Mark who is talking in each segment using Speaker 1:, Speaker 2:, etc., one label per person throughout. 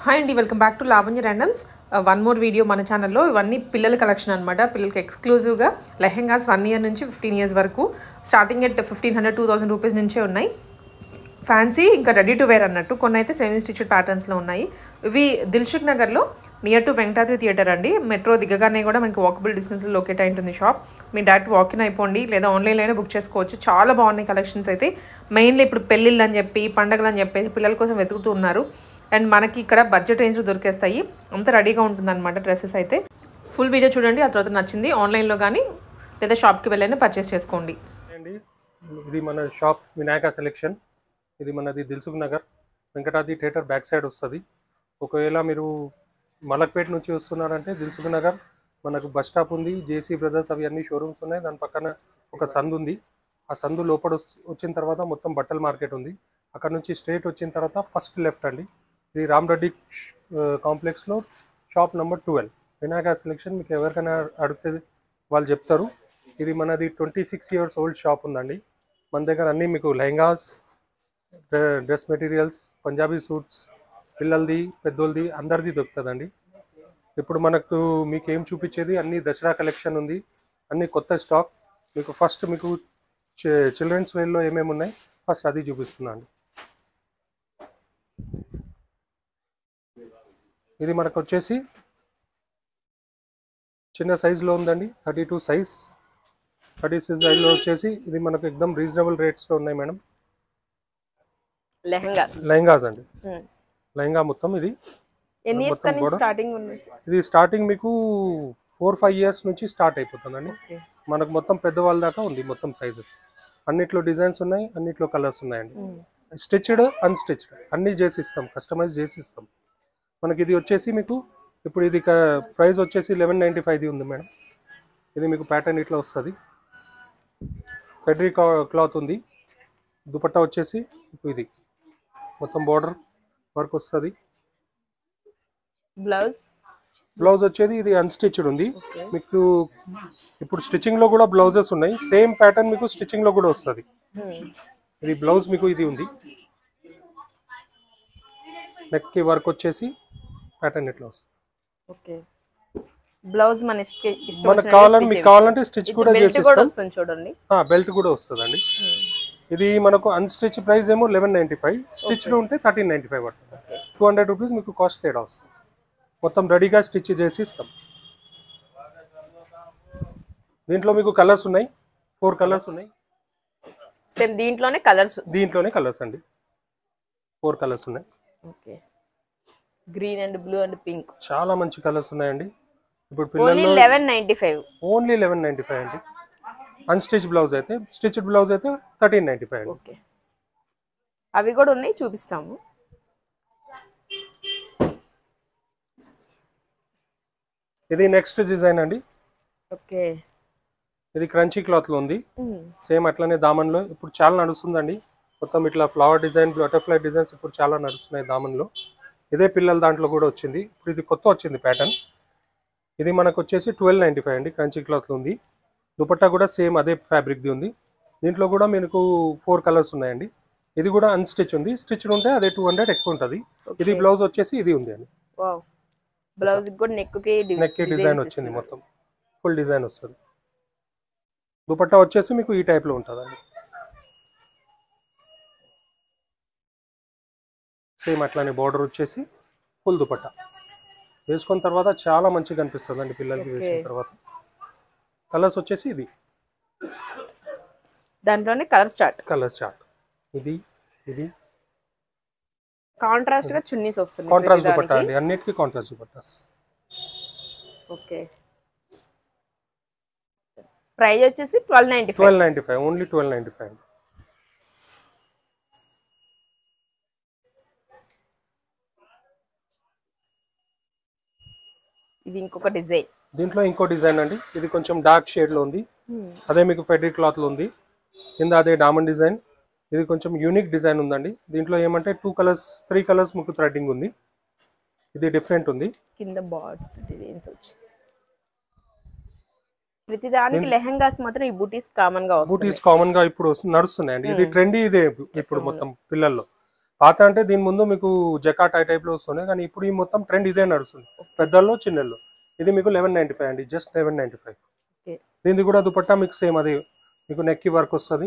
Speaker 1: Hi అండి, welcome back to Lavanya randoms. One more video మన ఛానల్లో. ఇవన్నీ పిల్లల కలెక్షన్ అనమాట. పిల్లలకి ఎక్స్క్లూజివ్గా లెహెంగాస్ 1 year నుంచి 15 years వరకు స్టార్టింగ్ ఎట్ 1500-2000 రూపీస్ నుంచే ఉన్నాయి. ఫ్యాన్సీ ఇంకా రెడీ టు వేర్ అన్నట్టు. కొన్ని అయితే సెమీ స్టిచ్డ్ ప్యాటర్న్స్లో ఉన్నాయి. ఇవి దిల్సుఖ్ నగర్లో నియర్ టు వెంకటాద్రి థియేటర్ అండి. మెట్రో దిగగానే కూడా మనకి వాకబుల్ డిస్టెన్స్లో లొకేట్ అయి ఉంటుంది షాప్. మీరు డైరెక్ట్ వాకిన్ అయిపోండి, లేదా ఆన్లైన్లోనే బుక్ చేసుకోవచ్చు. చాలా బాగున్నాయి కలెక్షన్స్ అయితే. మెయిన్లీ ఇప్పుడు పెళ్ళిళ్ళు అని చెప్పి, పండగలు అని చెప్పేసి పిల్లల కోసం వెతుకుతూ ఉన్నారు. అండ్ మనకి ఇక్కడ బడ్జెట్ రేంజ్లో దొరికేస్తాయి. అంత రెడీగా ఉంటుందన్నమాట డ్రెస్సెస్ అయితే. ఫుల్ వీడియో చూడండి, ఆ తర్వాత నచ్చింది ఆన్లైన్లో కానీ లేదా షాప్కి వెళ్ళైనా పర్చేస్ చేసుకోండి.
Speaker 2: అండి ఇది మన షాప్ వినాయక సెలెక్షన్. ఇది మనది Dilsukh Nagar Venkatadri theatre back side వస్తుంది. ఒకవేళ మీరు మలక్పేట నుంచి వస్తున్నారంటే దిల్సుఖ్ నగర్ మనకు బస్ స్టాప్ ఉంది, జేసీ బ్రదర్స్ అవి అన్ని షోరూమ్స్ ఉన్నాయి. దాని పక్కన ఒక సందు ఉంది. ఆ సందు లోపల వచ్చిన తర్వాత మొత్తం బట్టల మార్కెట్ ఉంది. అక్కడ నుంచి స్ట్రైట్ వచ్చిన తర్వాత ఫస్ట్ లెఫ్ట్ అండి. ఇది రామ్ రెడ్డి కాంప్లెక్స్లో షాప్ నెంబర్ 12 వినాయక సెలెక్షన్. మీకు ఎవరికైనా అడిగితే వాళ్ళు చెప్తారు. ఇది మనది 26 years ఓల్డ్ షాప్ ఉందండి. మన దగ్గర అన్నీ మీకు lehengas, dress materials, Punjabi suits, పిల్లలది పెద్దోళ్ళది అందరిది దొరుకుతుందండి. ఇప్పుడు మీకు ఏం చూపించేది అన్ని దసరా కలెక్షన్ ఉంది, అన్ని కొత్త స్టాక్. మీకు ఫస్ట్ మీకు చిల్డ్రన్స్ వేర్లో ఏమేమి ఉన్నాయి ఫస్ట్ అది చూపిస్తున్నాను. ఇది మనకు వచ్చేసి చిన్న సైజులో ఉందండి, 32 సైజ్. 36 సైజ్లో వచ్చేసి ఇది మనకు ఎక్దమ్ రీజనబుల్ రేట్స్లో ఉన్నాయి మేడం. లెహంగాస్ అండి, లెహంగా మొత్తం. ఇది ఇది స్టార్టింగ్ మీకు 4-5 years నుంచి స్టార్ట్ అయిపోతుందండి. మనకు మొత్తం పెద్దవాళ్ళ దాకా ఉంది. మొత్తం సైజెస్ అన్నిట్లో డిజైన్స్ ఉన్నాయి, అన్నిట్లో కలర్స్ ఉన్నాయండి. స్టిచ్డ్, అన్స్టిచ్డ్ అన్నీ చేసి ఇస్తాం, కస్టమైజ్ చేసి ఇస్తాం. మనకి ఇది వచ్చేసి మీకు ఇప్పుడు ఇది ప్రైస్ వచ్చేసి 1195 ఉంది మేడం. ఇది మీకు ప్యాటర్న్ ఇట్లా వస్తుంది. ఫెబ్రిక్ క్లాత్ ఉంది. దుపట్టా వచ్చేసి ఇది మొత్తం బార్డర్ వర్క్ వస్తుంది. బ్లౌజ్ వచ్చేది ఇది అన్స్టిచ్డ్ ఉంది. మీకు ఇప్పుడు స్టిచ్చింగ్ లో కూడా బ్లౌజెస్ ఉన్నాయి. సేమ్ ప్యాటర్న్ మీకు స్టిచ్చింగ్ లో కూడా వస్తుంది. ఇది బ్లౌజ్ మీకు ఇది ఉంది. నెక్ కి వర్క్ వచ్చేసి ప్యాటర్న్ ఇట్లా వస్తుంది.
Speaker 1: బ్లౌజ్
Speaker 2: మనకు కావాలంటే స్టిచ్ కూడా చేసి
Speaker 1: చూడండి.
Speaker 2: బెల్ట్ కూడా వస్తుందండి. ఇది మనకు అన్స్టిచ్ ప్రైస్ ఏమో 1195, స్టిచ్డ్ ఉంటే 1395 పడుతుంది. 200 రూపీస్ మీకు కాస్ట్ తేడా వస్తుంది. మొత్తం రెడీగా స్టిచ్ చేసి ఇస్తాం. దీంట్లో మీకు కలర్స్ ఉన్నాయి, 4 కలర్స్ ఉన్నాయి.
Speaker 1: దీంట్లోనే
Speaker 2: కలర్స్ అండి, 4 కలర్స్ ఉన్నాయి.
Speaker 1: Green and blue and pink,
Speaker 2: చాలా మంచి కలర్స్ ఉన్నాయండి. ఇప్పుడు
Speaker 1: పిల్లలు 1195,
Speaker 2: ఓన్లీ 1195 అండి. అన్స్టిచ్ బ్లౌజ్ అయితే, స్టిచ్డ్ బ్లౌజ్ అయితే 1395 అండి.
Speaker 1: అవి కూడా ఉన్నాయి, చూపిస్తాము.
Speaker 2: ఇది నెక్స్ట్ డిజైన్ అండి. ఇది క్రంచీ క్లాత్ లో ఉంది. సేమ్ అట్లనే దామన్ లో ఇప్పుడు చాలా నడుస్తుందండి. మొత్తం ఇట్లా ఫ్లవర్ డిజైన్, బటర్ఫ్లై డిజైన్స్ ఇప్పుడు చాలా నడుస్తున్నాయి దామన్ లో. ఇదే పిల్లల దాంట్లో కూడా వచ్చింది. ఇప్పుడు ఇది కొత్త వచ్చింది ప్యాటర్న్. ఇది మనకు వచ్చేసి 1295 అండి. క్రంచీ క్లాత్ లో ఉంది. దుపట్టా కూడా సేమ్ అదే ఫ్యాబ్రిక్ ది ఉంది. దీంట్లో కూడా మీకు 4 కలర్స్ ఉన్నాయండి. ఇది కూడా అన్స్టిచ్ ఉంది, స్టిచ్డ్ ఉంటే అదే 200 ఎక్కువ ఉంటుంది. ఇది బ్లౌజ్ వచ్చేసి ఇది ఉంది అండి. నెక్ కి డిజైన్ వచ్చింది, మొత్తం ఫుల్ డిజైన్ వస్తుంది. దుపట్టా వచ్చేసి మీకు ఈ టైప్ లో ఉంటుందండి. సేమ్ అట్లానే బార్డర్ వచ్చేసి ఫుల్ దుపట్టా. వేసుకున్న తర్వాత చాలా మంచిగా అనిపిస్తుంది అండి పిల్లలకి వేసుకున్న తర్వాత. కలర్స్ వచ్చేసి ఇది,
Speaker 1: దాంట్లోనే కలర్ చార్ట్.
Speaker 2: ఇది
Speaker 1: కాంట్రాస్ట్ గా చున్నీస్ వస్తుంది.
Speaker 2: కాంట్రాస్ట్ దుపట్టా అండి, అన్నిటికీ కాంట్రాస్ట్ దుపట్టాస్.
Speaker 1: ప్రైస్ వచ్చేసి 1295,
Speaker 2: ఓన్లీ 1295.
Speaker 1: ఇది ఇంకొక డిజైన్.
Speaker 2: దీంట్లో ఇంకో డిజైన్ అండి. ఇది కొంచెం డార్క్ షేడ్ లో ఉంది. అదే మీకు ఫెబ్రిక్ క్లాత్ లో ఉంది. కింద అదే డామన్ డిజైన్. ఇది కొంచెం యూనిక్ డిజైన్ ఉందండి. దీంట్లో ఏమంటే 3 కలర్స్ మీకు థ్రెడ్డింగ్ ఉంది. ఇది డిఫరెంట్ ఉంది.
Speaker 1: కింద బార్డర్స్ డిజైన్స్ వచ్చి ప్రతిదానికి లెహంగాస్ మాత్రం ఈ బూటీస్ కామన్ గా
Speaker 2: ఇప్పుడు నడుస్తున్నాయండి. ఇది ట్రెండీ ఇదే ఇప్పుడు మొత్తం పిల్లల్లో. పాత అంటే దీని ముందు మీకు జకాట్ ఆ టైప్ లో వస్తున్నాయి, కానీ ఇప్పుడు ఈ మొత్తం ట్రెండ్ ఇదే నడుస్తుంది, పెద్దల్లో చిన్నల్లో. ఇది మీకు 1195 అండి, జస్ట్ 1195. దీనిది కూడా దుపట్టా మీకు సేమ్ అది మీకు నెక్ కి వర్క్ వస్తుంది.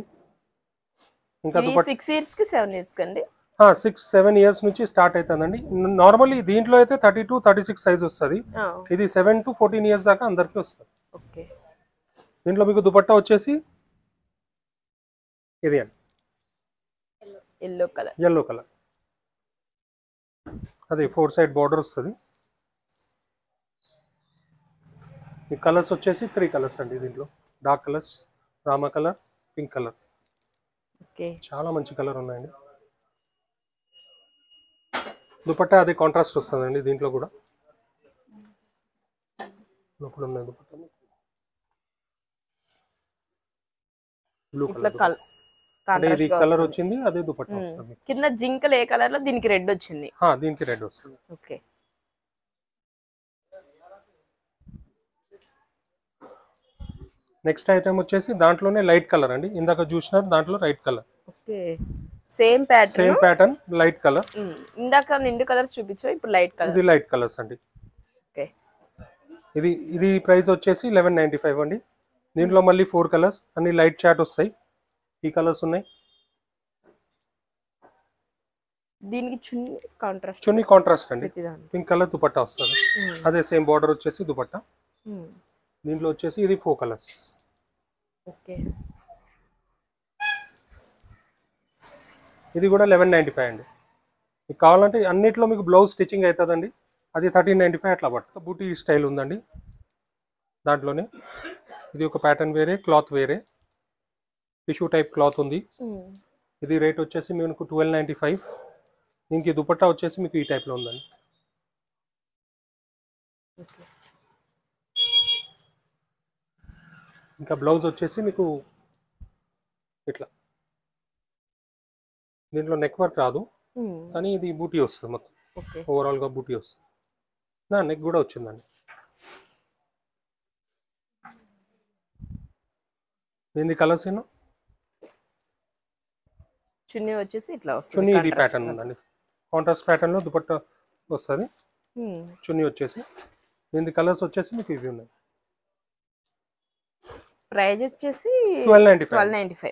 Speaker 2: ఇంకా దుపట్టా
Speaker 3: 6 ఇయర్స్ కి 7 ఇయర్స్ కండి
Speaker 2: 6-7 ఇయర్స్ నుంచి స్టార్ట్ అవుతుందండి. నార్మల్లీ దీంట్లో అయితే 32-36 సైజ్ వస్తుంది. ఇది 7 to 14 ఇయర్స్ దాకా అందరికి వస్తుంది.
Speaker 3: ఓకే.
Speaker 2: దీంట్లో మీకు దుపట్టా వచ్చేసి ఇది అండి, ఎల్లో కలర్. అది 4 సైడ్ బార్డర్ వస్తుంది. ఈ కలర్స్ వచ్చేసి 3 కలర్స్ అండి దీంట్లో. Dark colours, Rama colour, pink colour.
Speaker 3: Okay.
Speaker 2: చాలా మంచి కలర్ ఉన్నాయండి. దుపట్టా అది కాంట్రాస్ట్ వస్తుందండి దీంట్లో కూడా. లోపల ఉన్నాయి దుపట్టా బ్లూ కలర్. అంటే ఇది కలర్ వచ్చింది, అదే దుపట్టా వస్తుంది.
Speaker 3: కింద జింకల్ ఏ కలర్ లో, దీనికి రెడ్ వచ్చింది.
Speaker 2: దీనికి రెడ్ వస్తుంది.
Speaker 3: ఓకే.
Speaker 2: నెక్స్ట్ ఐటమ్ వచ్చేసి దాంట్లోనే లైట్ కలర్ అండి, ఇందాక చూసినారు దాంట్లో light colour.
Speaker 3: Okay. Same pattern
Speaker 2: light colour.
Speaker 3: ఇందాక నిండు కలర్స్ చూపించావు, ఇప్పుడు లైట్ కలర్.
Speaker 2: ఇది లైట్ కలర్స్ అండి.
Speaker 3: ఓకే.
Speaker 2: ఇది ప్రైస్ వచ్చేసి 1195 అండి. దీంట్లో మళ్ళీ 4 కలర్స్ అన్ని లైట్ చాట్ వస్తాయి. ఈ కలర్స్ ఉన్నాయి.
Speaker 3: దీనికి
Speaker 2: చున్నీ కాంట్రాస్ట్ అండి, పింక్ కలర్ దుపట్టా వస్తుంది. అదే సేమ్ బార్డర్ వచ్చేసి దుపట్టా. దీంట్లో వచ్చేసి ఇది 4 కలర్స్.
Speaker 3: ఓకే.
Speaker 2: ఇది కూడా 1195 అండి. మీకు కావాలంటే అన్నిట్లో మీకు బ్లౌజ్ స్టిచ్చింగ్ అవుతుందండి. అది 1395 అట్లా పడుతుంది. బూటీ స్టైల్ ఉందండి దాంట్లోనే. ఇది ఒక ప్యాటర్న్ వేరే, క్లాత్ వేరే, టిష్యూ టైప్ క్లాత్ ఉంది. ఇది రేట్ వచ్చేసి మీకు 1295. దీనికి దుపట్టా వచ్చేసి మీకు ఈ టైప్లో ఉందండి. ఇంకా బ్లౌజ్ వచ్చేసి మీకు ఇట్లా, దీంట్లో నెక్ వర్క్ రాదు, కానీ ఇది బూటీ వస్తుంది మొత్తం. ఓవరాల్గా బూటీ వస్తుంది. నెక్ కూడా వచ్చిందండి. దీని కలర్స్ ఏమో
Speaker 3: చున్నీ వచ్చేసి ఇట్లా వస్తుంది.
Speaker 2: చున్నీ ఇది ప్యాటర్న్ ఉందండి, కాంట్రాస్ట్ ప్యాటర్న్ లో దుపట్టా వస్తుంది. చున్నీ వచ్చేసి దీని కలర్స్ వచ్చేసి మీకు ఇవి ఉన్నాయి.
Speaker 3: ప్రైస్ వచ్చేసి
Speaker 2: 1295.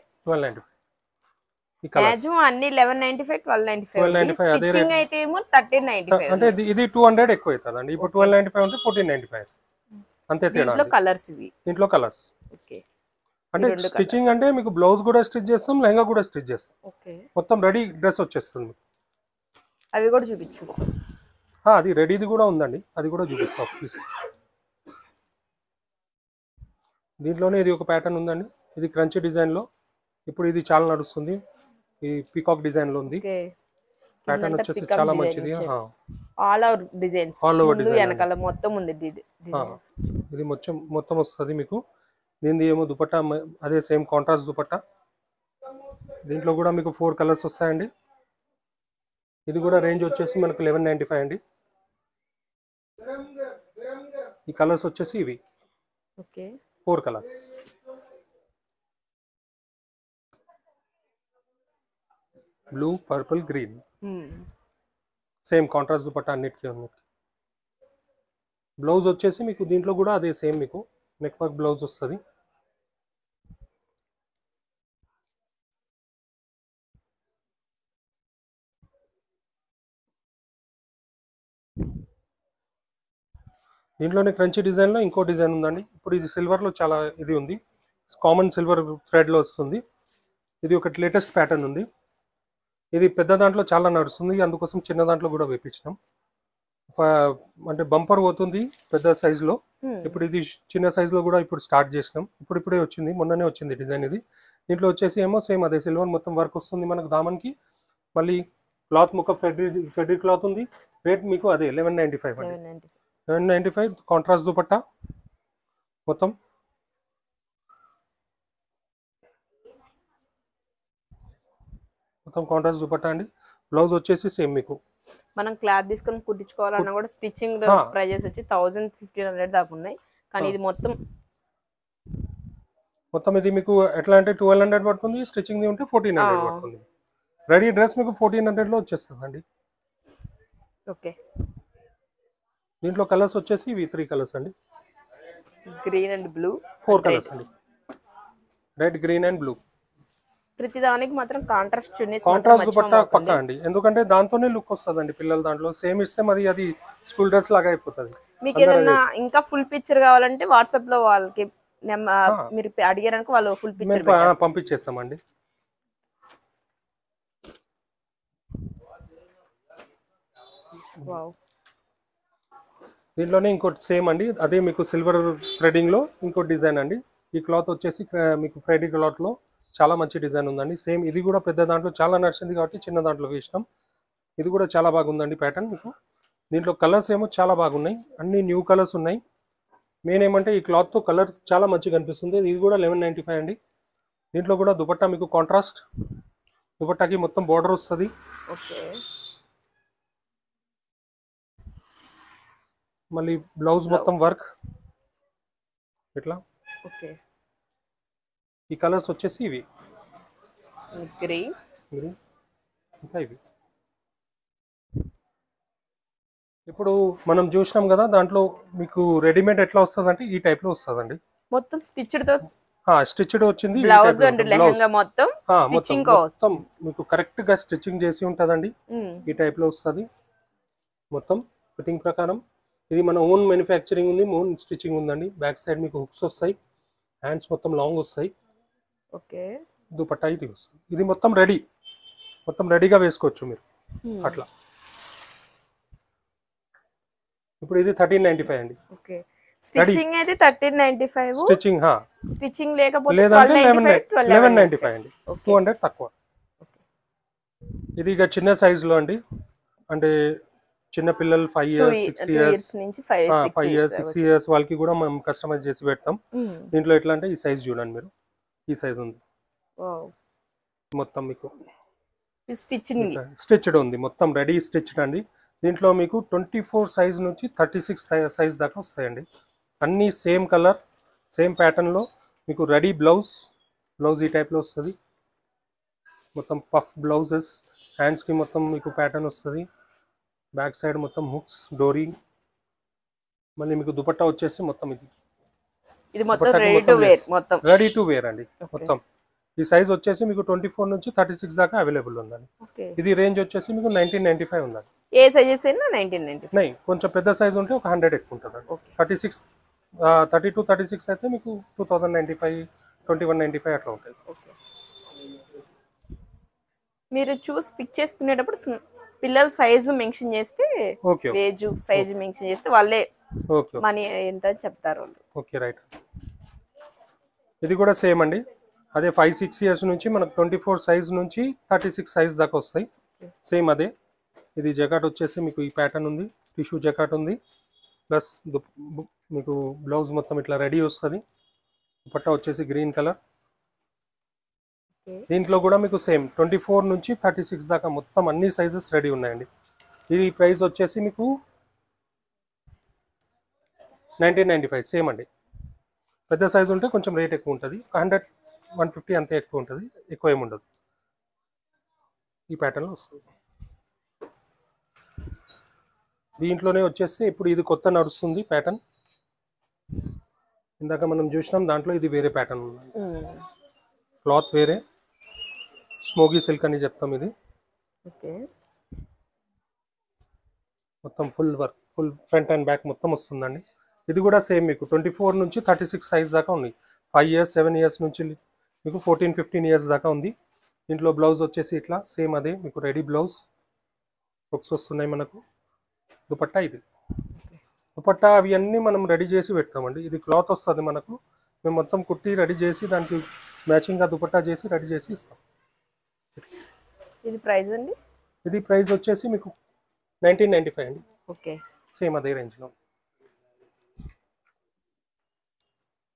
Speaker 3: మాక్సిమం అన్ని 1195, 1295. స్టిచ్చింగ్ అయితే ఏమో 1395.
Speaker 2: అంటే ఇది 200 ఎక్కువ అవుతుందండి. ఇప్పుడు 1295 అంటే 1495 అంతే తేడా.
Speaker 3: దీంట్లో కలర్స్ ఇవి.
Speaker 2: దీంట్లో కలర్స్.
Speaker 3: ఓకే.
Speaker 2: అంటే స్టిచ్చింగ్ అంటే మీకు బ్లౌజ్ కూడా స్టిచ్ చేస్తాం, లెహంగా కూడా స్టిచ్ చేస్తాం.
Speaker 3: ఓకే.
Speaker 2: మొత్తం రెడీ డ్రెస్ వచ్చేస్తుంది.
Speaker 3: అవి కూడా చూపించు.
Speaker 2: అది రెడీది కూడా ఉందండి, అది కూడా చూపిస్తాం ప్లీజ్. దీంట్లోనే ఇది ఒక ప్యాటర్న్ ఉందండి. ఇది క్రంచీ డిజైన్ లో, ఇప్పుడు ఇది చాలా నడుస్తుంది. ఈ పీకాక్ డిజైన్ లో ఉంది. ప్యాటర్న్ వచ్చేసి చాలా మంచిది.
Speaker 3: ఆల్ ఓవర్ డిజైన్స్, వెనకాల మొత్తం ఉంది.
Speaker 2: ఇది మొత్తం వస్తుంది మీకు. దీనిది ఏమో దుపట్టా అదే సేమ్ కాంట్రాస్ట్ దుపట్టా. దీంట్లో కూడా మీకు 4 కలర్స్ వస్తాయండి. ఇది కూడా రేంజ్ వచ్చేసి మనకు 1195 అండి. ఈ కలర్స్ వచ్చేసి ఇవి 4 colours. Blue, purple, green, same contrast dupatta అన్నిటికీ ఉంది. బ్లౌజ్ వచ్చేసి మీకు దీంట్లో కూడా అదే సేమ్ మీకు నెక్ వర్క్ బ్లౌజ్ వస్తుంది. దీంట్లోనే క్రంచీ డిజైన్లో ఇంకో డిజైన్ ఉందండి. ఇప్పుడు ఇది సిల్వర్లో చాలా ఇది ఉంది, కామన్ సిల్వర్ థ్రెడ్లో వస్తుంది. ఇది ఒక లేటెస్ట్ ప్యాటర్న్ ఉంది. ఇది పెద్ద దాంట్లో చాలా నడుస్తుంది, అందుకోసం చిన్న దాంట్లో కూడా వేపించినాం. అంటే బంపర్ పోతుంది పెద్ద సైజులో. ఇప్పుడు ఇది చిన్న సైజులో కూడా ఇప్పుడు స్టార్ట్ చేసినాం. ఇప్పుడే వచ్చింది, మొన్ననే వచ్చింది డిజైన్ ఇది. దీంట్లో వచ్చేసి ఏమో సేమ్ అదే సిల్వర్ మొత్తం వర్క్ వస్తుంది మనకు దామన్కి. మళ్ళీ క్లాత్ ముక్క ఫెడ్రిక్ క్లాత్ ఉంది. రేట్ మీకు అదే 1195 అండి. 1195 కాంట్రాస్ట్ దుపట్టా మొత్తం. కాంట్రాస్ట్ దుపట్టా అండి. బ్లౌజ్ వచ్చేసి సేమ్ మీకు.
Speaker 3: మనం క్లాత్ తీసుకొని కుట్టించుకోవాలన్నా కూడా స్టిచ్చింగ్ ప్రైజెస్ వచ్చి 1000-1500 దాకా ఉన్నాయి. కానీ ఇది మొత్తం
Speaker 2: ఇది మీకు ఎట్లా అంటే 1200 పడుతుంది, స్టిచ్చింగ్ ఉంటే 1400 పడుతుంది. రెడీ డ్రెస్ మీకు 1400 లో వచ్చేస్తుందండి.
Speaker 3: ఓకే,
Speaker 2: దీంట్లో కలర్స్ వచ్చేసి ఇవి 3 కలర్స్ అండి,
Speaker 3: గ్రీన్ అండ్ బ్లూ,
Speaker 2: 4 కలర్స్ అండి, రెడ్, గ్రీన్ అండ్ బ్లూ.
Speaker 3: ప్రతి దానికి మాత్రం కాంట్రాస్ట్ చున్నీస్
Speaker 2: కాంట్రాస్ట్ దుపట్టా పక్కా అండి, ఎందుకంటే దాంతోనే లుక్ వస్తుందండి పిల్లల దాంట్లో. సేమ్ ఇస్తే మరి అది స్కూల్ డ్రెస్ లాగా అయిపోతుంది.
Speaker 3: మీకు ఏదన్నా ఇంకా ఫుల్ పిక్చర్ కావాలంటే వాట్సాప్ లో వాళ్ళకి మీరు అడిగారనుకో వాళ్ళు ఫుల్ పిక్చర్
Speaker 2: పంపించేస్తామండి. దీంట్లోనే ఇంకోటి సేమ్ అండి, అదే మీకు సిల్వర్ థ్రెడింగ్ లో ఇంకో డిజైన్ అండి. ఈ క్లాత్ వచ్చేసి మీకు ఫ్రైడే క్లాత్ లో చాలా మంచి డిజైన్ ఉందండి. సేమ్ ఇది కూడా పెద్ద దాంట్లో చాలా నడిచింది కాబట్టి చిన్న దాంట్లో ఇష్టం. ఇది కూడా చాలా బాగుందండి ప్యాటర్న్. మీకు దీంట్లో కలర్స్ ఏమో చాలా బాగున్నాయి, అన్ని న్యూ కలర్స్ ఉన్నాయి. మెయిన్ ఏమంటే ఈ క్లాత్ తో కలర్ చాలా మంచిగా కనిపిస్తుంది. ఇది కూడా 1195 అండి. దీంట్లో కూడా దుపట్టా మీకు కాంట్రాస్ట్ దుపట్టాకి మొత్తం బోర్డర్ వస్తుంది. మళ్ళీ బ్లౌజ్ మొత్తం వర్క్ ఇట్లా. ఈ కలర్స్ వచ్చేసి ఇవి
Speaker 3: గ్రీన్,
Speaker 2: ఇంకా ఇవి. ఇప్పుడు మనం చూసినాం కదా, దాంట్లో మీకు రెడీమేడ్ ఎట్లా వస్తుంది అంటే ఈ టైప్ లో వస్తుందండి.
Speaker 3: మొత్తం స్టిచ్డ్ తో
Speaker 2: స్టిచ్డ్ వచ్చింది.
Speaker 3: బ్లౌజ్ అండ్ లెహంగా మొత్తం స్టిచ్చింగ్
Speaker 2: మొత్తం మీకు కరెక్ట్ గా స్టిచ్చింగ్ చేసి ఉంటదండి. ఈ టైప్ లో వస్తుంది మొత్తం ఫిట్టింగ్ ప్రకారం. ఇది మన ఓన్ మ్యానుఫ్యాక్చరింగ్ ఉంది, ఓన్ స్టిచ్చింగ్ ఉందండి. బ్యాక్ సైడ్ మీకు హుక్స్ వస్తాయి, హ్యాండ్స్ మొత్తం లాంగ్ వస్తాయి.
Speaker 3: ఓకే,
Speaker 2: దుపట్టా ఇది వస్తుంది. ఇది మొత్తం రెడీగా వేసుకోవచ్చు మీరు అట్లా. ఇప్పుడు ఇది 1395 అండి.
Speaker 3: ఓకే, స్టిచ్చింగ్ అయితే 1395, స్టిచ్చింగ్ లేకపోతే
Speaker 2: లేదంటే 1195 అండి, 200 తక్కువ. ఇది ఇక చిన్న సైజ్ లో అండి, అంటే చిన్న పిల్లలు 5 ఇయర్స్ 6 ఇయర్స్ నుంచి 5 ఇయర్స్ 6 ఇయర్స్ వాళ్ళకి కూడా మనం కస్టమైజ్ చేసి పెడతాం. దీంట్లో ఎట్లా అంటే ఈ సైజ్ చూడండి మీరు, ఈ సైజ్ ఉంది మొత్తం మీకు స్టిచ్డ్ ఉంది, మొత్తం రెడీ స్టిచ్డ్ అండి. దీంట్లో మీకు 24 సైజ్ నుంచి 36 సైజ్ దాకా వస్తాయండి. అన్నీ సేమ్ కలర్ సేమ్ ప్యాటర్న్లో మీకు రెడీ బ్లౌజ్ ఈ టైప్లో వస్తుంది. మొత్తం పఫ్ బ్లౌజెస్, హ్యాండ్స్కి మొత్తం మీకు ప్యాటర్న్ వస్తుంది. బ్యాక్ సైడ్ మొత్తం హుక్స్, డోరీ. మళ్ళీ మీకు దుపట్టా వచ్చేసి మొత్తం
Speaker 3: ఇది మొత్తం రెడీ టు వేర్
Speaker 2: అండి. మొత్తం ఈ సైజ్ వచ్చేసి మీకు 24 నుంచి 36 దాకా అవైలబుల్ ఉందండి. ఇది రేంజ్ వచ్చేసి మీకు 1995 ఉందండి.
Speaker 3: ఏ సైజెస్ అయినా 1995.
Speaker 2: కొంచెం పెద్ద సైజ్ ఉంటే ఒక 100 ఎక్కువ ఉంటుంది. 32 36 అయితే మీకు 2095 2195 అట్లా ఉంటుంది.
Speaker 3: మీరు చూసి పిక్ చేసుకునేటప్పుడు పిల్లల సైజు మెన్షన్ చేస్తే, ఏజ్ సైజు మెన్షన్ చేస్తే వాళ్ళే మనీ ఎంత చెప్తారు.
Speaker 2: Okay, right. ఇది కూడా సేమ్ అండి, అదే 5-6 ఇయర్స్ నుంచి మనకు 24 సైజ్ నుంచి 36 సైజ్ దాకా వస్తాయి. సేమ్ అదే. ఇది జకాట్ వచ్చేసి మీకు ఈ ప్యాటర్న్ ఉంది, టిష్యూ జకాట్ ఉంది, ప్లస్ మీకు బ్లౌజ్ మొత్తం ఇట్లా రెడీ వస్తుంది. దుపట్టా వచ్చేసి గ్రీన్ కలర్. దీంట్లో కూడా మీకు సేమ్ 24 నుంచి 36 దాకా మొత్తం అన్ని సైజెస్ రెడీ ఉన్నాయండి. ఇది ప్రైస్ వచ్చేసి మీకు 1995 సేమ్ అండి. పెద్ద సైజు ఉంటే కొంచెం రేట్ ఎక్కువ ఉంటుంది, 100-150 అంతే ఎక్కువ ఉంటుంది, ఎక్కువ ఏమి ఉండదు. ఈ ప్యాటర్న్లో వస్తుంది. దీంట్లోనే వచ్చేస్తే ఇప్పుడు ఇది కొత్త నడుస్తుంది ప్యాటర్న్. ఇందాక మనం చూసినాం దాంట్లో ఇది వేరే ప్యాటర్న్ ఉంది, క్లాత్ వేరే, స్మోకీ సిల్క్ అని చెప్తాం. ఇది మొత్తం full work, full front and back మొత్తం వస్తుందండి. ఇది కూడా సేమ్ మీకు 24 నుంచి 36 సైజ్ దాకా ఉంది. 5 ఇయర్స్ 7 ఇయర్స్ నుంచి మీకు 14-15 ఇయర్స్ దాకా ఉంది. దీంట్లో బ్లౌజ్ వచ్చేసి ఇట్లా సేమ్ అదే మీకు రెడీ బ్లౌజ్, బుక్స్ వస్తున్నాయి మనకు. దుపట్టా ఇది దుపట్టా అవి అన్నీ మనం రెడీ చేసి పెడతామండి. ఇది క్లాత్ వస్తుంది మనకు, మేము మొత్తం కుట్టి రెడీ చేసి దానికి మ్యాచింగ్గా దుపట్టా చేసి రెడీ చేసి ఇస్తాం.
Speaker 3: ఇది ప్రైస్ అండి,
Speaker 2: ఇది ప్రైస్ వచ్చేసి మీకు 1995 అండి.
Speaker 3: ఓకే,
Speaker 2: సేమ్ అదే రేంజ్లో.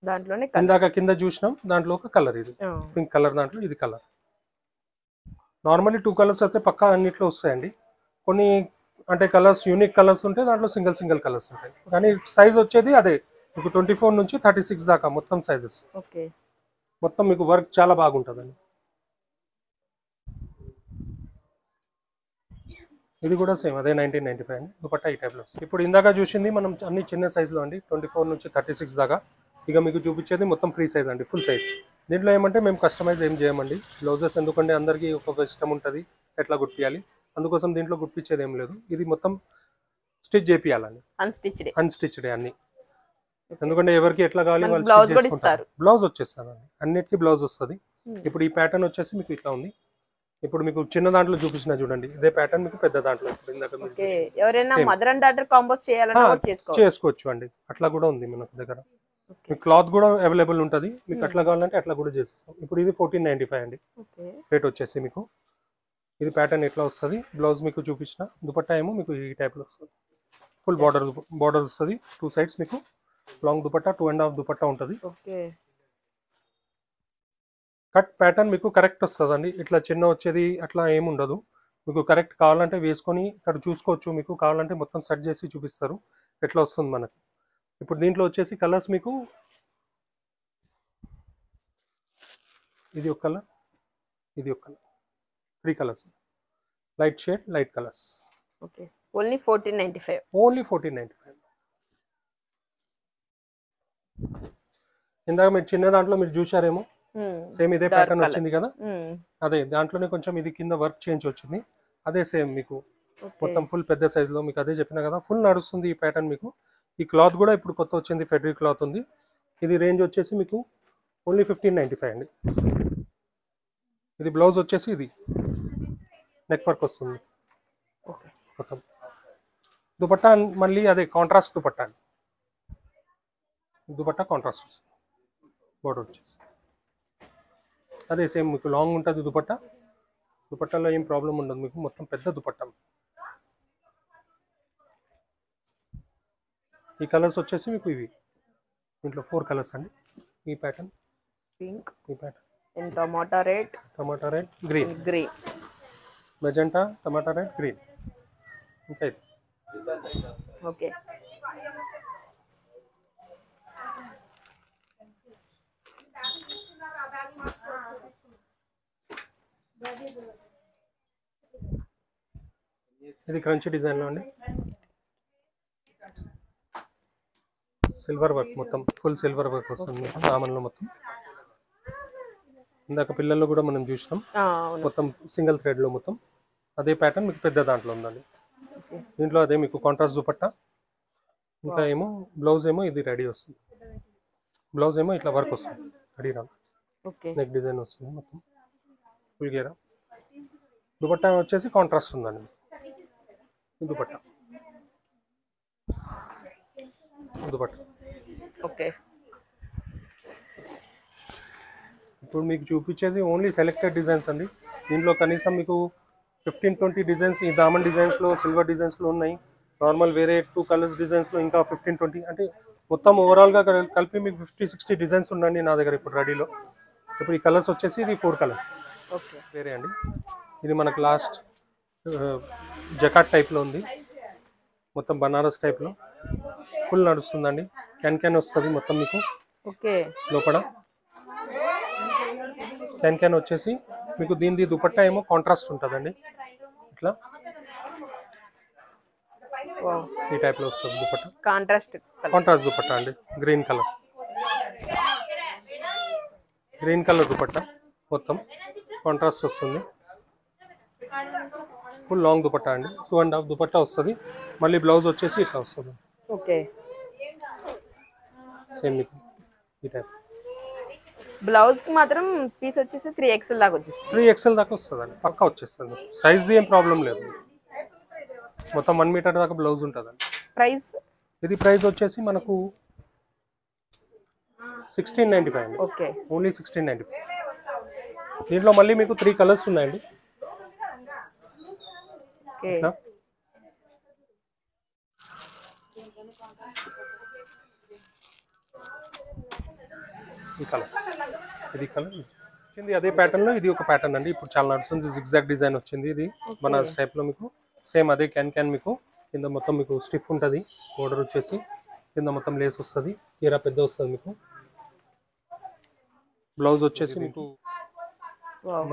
Speaker 3: దాంట్లోనే
Speaker 2: ఇందాక కింద చూసినాం దాంట్లో ఒక కలర్, ఇది పింక్ కలర్, దాంట్లో ఇది కలర్. నార్మల్లీ 2 కలర్స్ అయితే పక్కా అన్నిట్లో వస్తాయండి. కొన్ని అంటే కలర్స్ యూనిక్ కలర్స్ ఉంటే దాంట్లో సింగిల్ కలర్స్ ఉంటాయి, కానీ సైజ్ వచ్చేది అదే మీకు 24 నుంచి 36 దాకా మొత్తం సైజెస్. మొత్తం మీకు వర్క్ చాలా బాగుంటుందండి. ఇది కూడా సేమ్ అదే 1995 అండి. దుపట్టా ఈ టైప్లో వస్తుంది. ఇప్పుడు ఇందాక చూసింది మనం అన్ని చిన్న సైజులో అండి, 24 నుంచి 36 దాకా. ఇక మీకు చూపించేది మొత్తం ఫ్రీ సైజ్ అండి, ఫుల్ సైజ్. దీంట్లో ఏమంటే మేము కస్టమైజ్ ఏం చేయమండి. బ్లౌజెస్ ఎందుకంటే అందరికీ ఒక్కొక్క ఇష్టం ఉంటుంది ఎట్లా గుర్తియాలి, అందుకోసం దీంట్లో గుర్తించేది ఏం లేదు. ఇది మొత్తం స్టిచ్ చేపియాలండి, అన్స్టిచ్డ్ అన్ని. ఎందుకంటే ఎవరికి ఎట్లా కావాలి వాళ్ళు స్టిచ్ చేసుకుంటారు. బ్లౌజ్ వచ్చేస్తుందండి, అన్నిటికీ బ్లౌజ్ వస్తుంది. ఇప్పుడు ఈ ప్యాటర్న్ వచ్చేసి మీకు ఇట్లా ఉంది. ఇప్పుడు మీకు చిన్న దాంట్లో చూపించిన చూడండి, ఇదే ప్యాటర్న్ మీకు పెద్ద దాంట్లో చేసుకోవచ్చు అండి. అట్లా కూడా ఉంది మన దగ్గర. మీకు క్లాత్ కూడా అవైలబుల్ ఉంటుంది, మీకు అట్లా కావాలంటే అట్లా కూడా చేసేస్తాం. ఇప్పుడు ఇది 1495 అండి రేట్ వచ్చేసి. మీకు ఇది ప్యాటర్న్ ఎట్లా వస్తుంది, బ్లౌజ్ మీకు చూపించిన. దుపట్టా ఏమో మీకు ఈ టైప్లో వస్తుంది, ఫుల్ బార్డర్ వస్తుంది 2 సైడ్స్. మీకు లాంగ్ దుపట్టా 2.5 దుపట్టా ఉంటుంది. కట్ ప్యాటర్న్ మీకు కరెక్ట్ వస్తుందండి, ఇట్లా చిన్న వచ్చేది అట్లా ఏమి ఉండదు. మీకు కరెక్ట్ కావాలంటే వేసుకొని ఇక్కడ చూసుకోవచ్చు. మీకు కావాలంటే మొత్తం సెట్ చేసి చూపిస్తారు ఎట్లా వస్తుంది మనకి. ఇప్పుడు దీంట్లో వచ్చేసి కలర్స్ మీకు ఇది ఒక కలర్, ఇది ఒక colour, 3 colours, light shade, light colours.
Speaker 3: Okay, only 1495.
Speaker 2: Only 1495. ఇందాక మీరు చిన్న దాంట్లో మీరు చూసారేమో, సేమ్ ఇదే ప్యాటర్న్ వచ్చింది కదా, అదే దాంట్లోనే కొంచెం ఇది కింద వర్క్ చేంజ్ వచ్చింది. అదే సేమ్ మీకు మొత్తం ఫుల్ పెద్ద సైజ్ లో. మీకు అదే చెప్పిన కదా, ఫుల్ నడుస్తుంది ఈ ప్యాటర్న్. మీకు ఈ క్లాత్ కూడా ఇప్పుడు కొత్త వచ్చింది, ఫెబ్రిక్ క్లాత్ ఉంది. ఇది రేంజ్ వచ్చేసి మీకు ఓన్లీ 1595 అండి. ఇది బ్లౌజ్ వచ్చేసి ఇది నెక్ వర్క్ వస్తుంది మొత్తం. దుపట్టా మళ్ళీ అదే కాంట్రాస్ట్ దుపట్టా అండి. దుపట్టా కాంట్రాస్ట్ వస్తుంది, బోర్డర్ వచ్చేసి అదే సేమ్. మీకు లాంగ్ ఉంటుంది దుపట్టా, దుపట్టాలో ఏం ప్రాబ్లం ఉండదు మీకు, మొత్తం పెద్ద దుపట్టా. ఈ కలర్స్ వచ్చేసి మీకు ఇవి దీంట్లో 4 కలర్స్ అండి. ఈ ప్యాటర్న్
Speaker 3: పింక్,
Speaker 2: ఈ ప్యాటర్న్
Speaker 3: టమాటా రెడ్,
Speaker 2: గ్రీన్, మెజెంటా, టమాటా రెడ్, గ్రీన్. ఇంకా ఇది
Speaker 3: ఓకే.
Speaker 2: ఇది క్రంచీ డిజైన్ లో అండి, సిల్వర్ వర్క్, మొత్తం ఫుల్ సిల్వర్ వర్క్ వస్తుంది దామన్లో మొత్తం. ఇందాక పిల్లల్లో కూడా మనం చూసినాం, మొత్తం సింగిల్ థ్రెడ్ లో మొత్తం అదే ప్యాటర్న్ మీకు పెద్ద దాంట్లో ఉందండి. దీంట్లో అదే మీకు కాంట్రాస్ట్ దుపట్టా. ఇంకా ఏమో బ్లౌజ్ ఏమో ఇది రెడీ వస్తుంది. బ్లౌజ్ ఏమో ఇట్లా వర్క్ వస్తుంది, రెడీ రా నెక్ డిజైన్ వస్తుంది మొత్తం ఫుల్ గేరా. దుపట్టా వచ్చేసి కాంట్రాస్ట్ ఉందండి. దుపట్టా
Speaker 3: ఓకే.
Speaker 2: ఇప్పుడు మీకు చూపించేది ఓన్లీ సెలెక్టెడ్ డిజైన్స్ అండి. దీంట్లో కనీసం మీకు 15-20 డిజైన్స్ ఈ దామన్ డిజైన్స్లో, సిల్వర్ డిజైన్స్లో ఉన్నాయి. నార్మల్ వేరే 2 కలర్స్ డిజైన్స్లో ఇంకా 15-20, అంటే మొత్తం ఓవరాల్గా కలిపి మీకు 50-60 డిజైన్స్ ఉండండి నా దగ్గర ఇప్పుడు రెడీలో. ఇప్పుడు ఈ కలర్స్ వచ్చేసి ఇది 4 కలర్స్ వేరే అండి. ఇది మనకు లాస్ట్ జకాట్ టైప్లో ఉంది, మొత్తం బనారస్ టైప్లో ఫుల్ నడుస్తుందండి. క్యాన్ వస్తుంది మొత్తం మీకు.
Speaker 3: ఓకే,
Speaker 2: లోపల క్యాన్ వచ్చేసి మీకు దీని దుపట్టా ఏమో కాంట్రాస్ట్ ఉంటుందండి, ఇట్లా ఈ టైప్లో వస్తుంది దుపట్టా. కాంట్రాస్ట్ దుపట్టా అండి, గ్రీన్ కలర్ దుపట్టా మొత్తం కాంట్రాస్ట్ వస్తుంది. ఫుల్ లాంగ్ దుపట్టా అండి, 2.5 దుపట్టా వస్తుంది. మళ్ళీ బ్లౌజ్ వచ్చేసి ఇట్లా వస్తుంది.
Speaker 3: ఓకే,
Speaker 2: సేమ్ మీకు ఈ టైప్.
Speaker 3: బ్లౌజ్ కి మాత్రం పీస్ వచ్చేసి 3XL దాకా వచ్చేస్తుంది.
Speaker 2: 3XL దాకా వస్తుందండి, పక్కా వచ్చేస్తుంది. సైజ్ ఏం ప్రాబ్లం లేదు, మొత్తం 1 మీటర్ దాకా బ్లౌజ్ ఉంటుందండి.
Speaker 3: ప్రైస్
Speaker 2: ఇది ప్రైస్ వచ్చేసి మనకు 1695 అండి.
Speaker 3: Okay,
Speaker 2: only 1695. దీంట్లో మళ్ళీ మీకు 3 కలర్స్ ఉన్నాయండి. ఈ కలర్స్, ఇది కలర్ వచ్చింది అదే ప్యాటర్న్ లో. ఇది ఒక ప్యాటర్న్ అండి, ఇప్పుడు చాలా నడుస్తుంది. జిగ్జాగ్ డిజైన్ వచ్చింది, ఇది బనారస్ టైప్ లో మీకు. సేమ్ అదే క్యాన్ మీకు కింద మొత్తం మీకు స్టిఫ్ ఉంటుంది. బోర్డర్ వచ్చేసి కింద మొత్తం లేస్ వస్తుంది, తీరా పెద్ద వస్తుంది మీకు. బ్లౌజ్ వచ్చేసి మీకు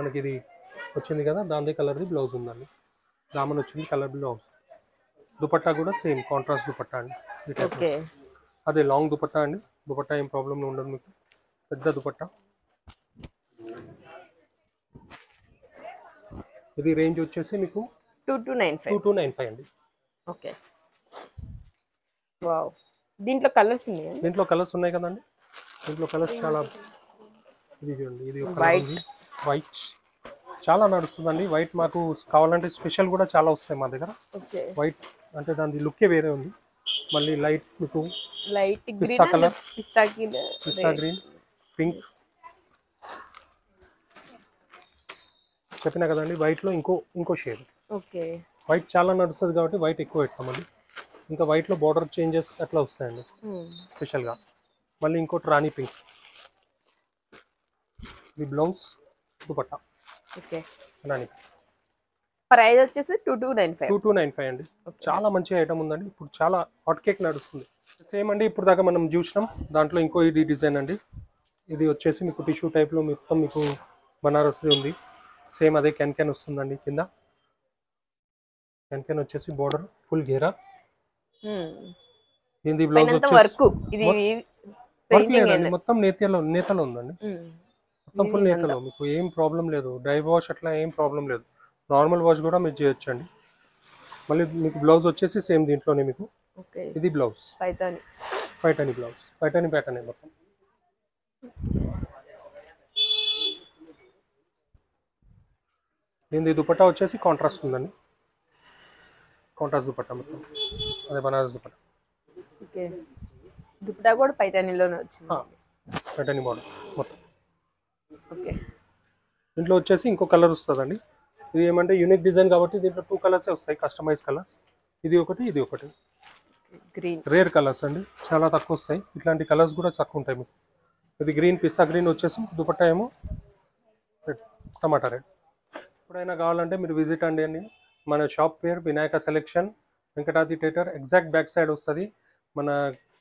Speaker 2: మనకి ఇది వచ్చింది కదా, దాని కలర్ది బ్లౌజ్ ఉందండి. దామన్ వచ్చింది కలర్ బ్లౌజ్. దుపట్టా కూడా సేమ్ కాంట్రాస్ట్ దుపట్టా అండి.
Speaker 3: ఓకే
Speaker 2: అదే లాంగ్ దుపట్టా అండి. దుపట్టా ఏం ప్రాబ్లం ఉండదు మీకు, పెద్ద దుపట్టా. ఇది రేంజ్ వచ్చేసి మీకు 2295 అండి.
Speaker 3: Okay wow. దీంట్లో కలర్స్ ఉన్నాయి.
Speaker 2: దీంట్లో కలర్స్ ఉన్నాయి కదండి. దీంట్లో కలర్స్ చాలా. ఇది చూడండి, ఇది వైట్ చాలా నడుస్తుందండి. వైట్ మాకు కావాలంటే స్పెషల్ కూడా చాలా వస్తాయి మా దగ్గర. వైట్ అంటే దాని లుక్కే వేరే ఉంది. మళ్ళీ లైట్ మీకు
Speaker 3: లైట్
Speaker 2: పిస్తా కలర్,
Speaker 3: పిస్తా
Speaker 2: గ్రీన్, పింక్ చెప్పినా కదండి. వైట్లో ఇంకో షేడ్.
Speaker 3: ఓకే
Speaker 2: వైట్ చాలా నడుస్తుంది కాబట్టి వైట్ ఎక్కువ పెట్టామండి. ఇంకా వైట్లో బార్డర్ చేంజెస్ అట్లా వస్తాయండి స్పెషల్గా. మళ్ళీ ఇంకోటి రాణి పింక్. ఇది బ్లౌజ్, దుపట్టా.
Speaker 3: ఓకే
Speaker 2: రాణి
Speaker 3: ప్రైస్ వచ్చేసి 2295
Speaker 2: అండి. చాలా మంచి ఐటమ్ ఉందండి. ఇప్పుడు చాలా హాట్ కేక్ నడుస్తుంది. సేమ్ అండి, ఇప్పుడు దాకా మనం చూసినాం. దాంట్లో ఇంకో ఇది డిజైన్ అండి. ఇది వచ్చేసి మీకు టిష్యూ టైప్లో మొత్తం మీకు బనారస్ ఉంది. సేమ్ అదే క్యాన్ వస్తుందండి. కింద క్యాన్ వచ్చేసి బోర్డర్ ఫుల్ గేరా. దీని బ్లౌజ్ వచ్చేసి మొత్తం నేతలో ఉందండి. మొత్తం ఫుల్ నేతలో, మీకు ఏం ప్రాబ్లం లేదు. డ్రై వాష్ అట్లా ఏం ప్రాబ్లం లేదు. నార్మల్ వాష్ కూడా మీరు చేయొచ్చండి. మళ్ళీ మీకు బ్లౌజ్ వచ్చేసి సేమ్ దీంట్లోనే మీకు. ఇది blouse Paithani blouse, Paithani pattern మొత్తం. దీని దుపట్టా వచ్చేసి కాంట్రాస్ట్ ఉందండి. కాంట్రాస్ట్ దుపట్టా మొత్తం, అదే బనారస్ దుపట్టా.
Speaker 3: ఓకే దుపట్టా కూడా పైతానిలోనే వచ్చింది.
Speaker 2: పైతాని మోడల్ మొత్తం.
Speaker 3: ఓకే
Speaker 2: దీంట్లో వచ్చేసి ఇంకో కలర్ వస్తుందండి. ఇది ఏమంటే యూనిక్ డిజైన్ కాబట్టి దీంట్లో 2 కలర్సే వస్తాయి, కస్టమైజ్ కలర్స్. ఇది ఒకటి, ఇది ఒకటి.
Speaker 3: గ్రీన్
Speaker 2: రేర్ కలర్స్ అండి, చాలా తక్కువ వస్తాయి. ఇట్లాంటి కలర్స్ కూడా తక్కువ ఉంటాయి మీకు. ఇది గ్రీన్, పిస్తా గ్రీన్ వచ్చేసి దుపట్టా ఏమో రెడ్, టమాటా రెడ్. ఎప్పుడైనా కావాలంటే మీరు విజిట్ అండి. మన షాప్ పేరు Vinayaka selection, Venkatadri theatre exact back side వస్తుంది. మన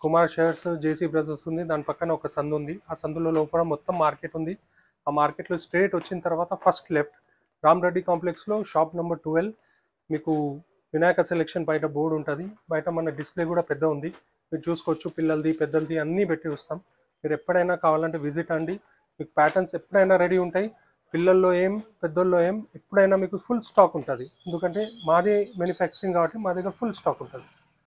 Speaker 2: కుమార్ షర్ట్స్, జేసీ బ్రదర్స్ ఉంది. దాని పక్కన ఒక సందు ఉంది. ఆ సందులో లోపల మొత్తం మార్కెట్ ఉంది. ఆ మార్కెట్లో స్ట్రేట్ వచ్చిన తర్వాత ఫస్ట్ లెఫ్ట్ రామ్ రెడ్డి కాంప్లెక్స్లో షాప్ నెంబర్ 12 మీకు వినాయక సెలెక్షన్ బయట బోర్డు ఉంటుంది. బయట మన డిస్ప్లే కూడా పెద్ద ఉంది, మీరు చూసుకోవచ్చు. పిల్లలది పెద్దలది అన్నీ పెట్టి వస్తాం. మీరు ఎప్పుడైనా కావాలంటే విజిట్ అండి. మీకు ప్యాటర్న్స్ ఎప్పుడైనా రెడీ ఉంటాయి. పిల్లల్లో ఏం పెద్దల్లో ఏం ఎప్పుడైనా మీకు ఫుల్ స్టాక్ ఉంటుంది. ఎందుకంటే మాది మ్యానుఫ్యాక్చరింగ్ కాబట్టి మా దగ్గర ఫుల్ స్టాక్ ఉంటుంది.